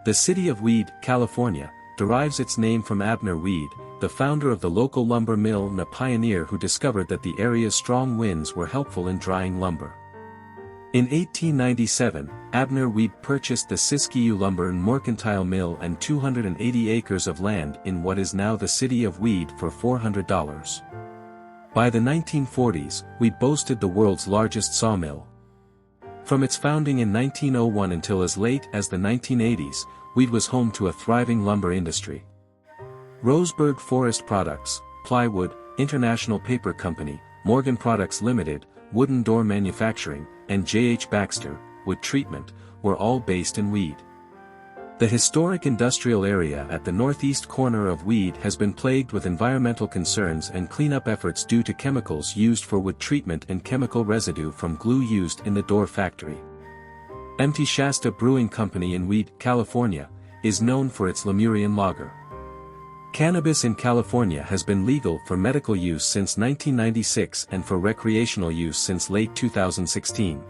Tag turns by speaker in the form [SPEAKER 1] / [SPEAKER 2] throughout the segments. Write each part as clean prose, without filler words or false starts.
[SPEAKER 1] The city of Weed, California, derives its name from Abner Weed, the founder of the local lumber mill and a pioneer who discovered that the area's strong winds were helpful in drying lumber. In 1897, Abner Weed purchased the Siskiyou Lumber and Mercantile Mill and 280 acres of land in what is now the city of Weed for $400. By the 1940s, Weed boasted the world's largest sawmill. From its founding in 1901 until as late as the 1980s, Weed was home to a thriving lumber industry. Roseburg Forest Products, Plywood, International Paper Company, Morgan Products Limited, Wooden Door Manufacturing, and J.H. Baxter, Wood Treatment, were all based in Weed. The historic industrial area at the northeast corner of Weed has been plagued with environmental concerns and cleanup efforts due to chemicals used for wood treatment and chemical residue from glue used in the door factory. Empty Shasta Brewing Company in Weed, California, is known for its Lemurian lager. Cannabis in California has been legal for medical use since 1996 and for recreational use since late 2016.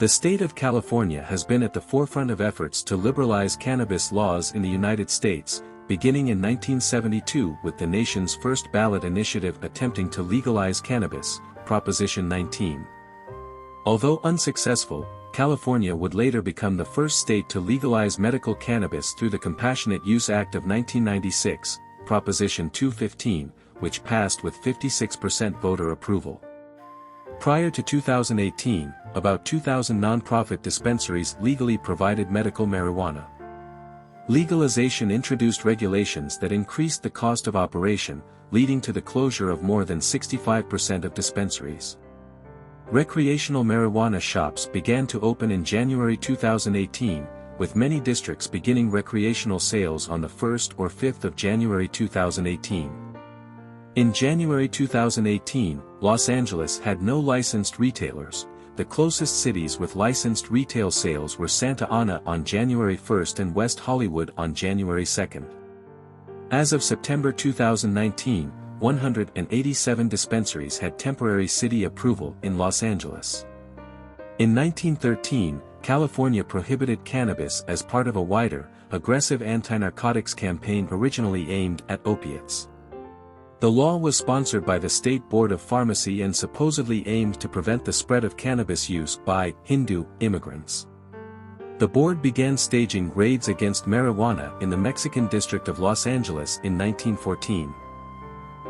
[SPEAKER 1] The state of California has been at the forefront of efforts to liberalize cannabis laws in the United States, beginning in 1972 with the nation's first ballot initiative attempting to legalize cannabis, Proposition 19. Although unsuccessful, California would later become the first state to legalize medical cannabis through the Compassionate Use Act of 1996, Proposition 215, which passed with 56% voter approval. Prior to 2018, about 2,000 nonprofit dispensaries legally provided medical marijuana. Legalization introduced regulations that increased the cost of operation, leading to the closure of more than 65% of dispensaries. Recreational marijuana shops began to open in January 2018, with many districts beginning recreational sales on the 1st or 5th of January 2018. In January 2018, Los Angeles had no licensed retailers. The closest cities with licensed retail sales were Santa Ana on January 1st and West Hollywood on January 2nd. As of September 2019, 187 dispensaries had temporary city approval in Los Angeles. In 1913, California prohibited cannabis as part of a wider, aggressive anti-narcotics campaign originally aimed at opiates. The law was sponsored by the State Board of Pharmacy and supposedly aimed to prevent the spread of cannabis use by Hindu immigrants. The board began staging raids against marijuana in the Mexican district of Los Angeles in 1914.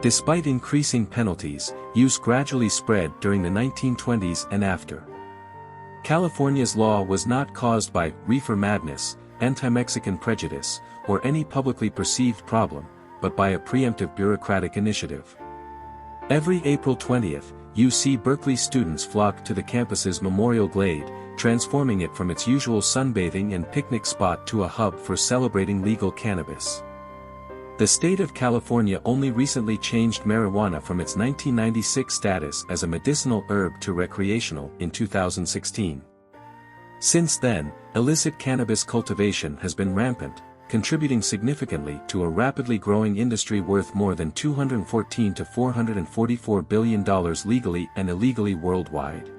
[SPEAKER 1] Despite increasing penalties, use gradually spread during the 1920s and after. California's law was not caused by reefer madness, anti-Mexican prejudice, or any publicly perceived problem, but by a preemptive bureaucratic initiative. Every April 20th, UC Berkeley students flocked to the campus's Memorial Glade, transforming it from its usual sunbathing and picnic spot to a hub for celebrating legal cannabis. The state of California only recently changed marijuana from its 1996 status as a medicinal herb to recreational in 2016. Since then, illicit cannabis cultivation has been rampant, contributing significantly to a rapidly growing industry worth more than $214 to $444 billion legally and illegally worldwide.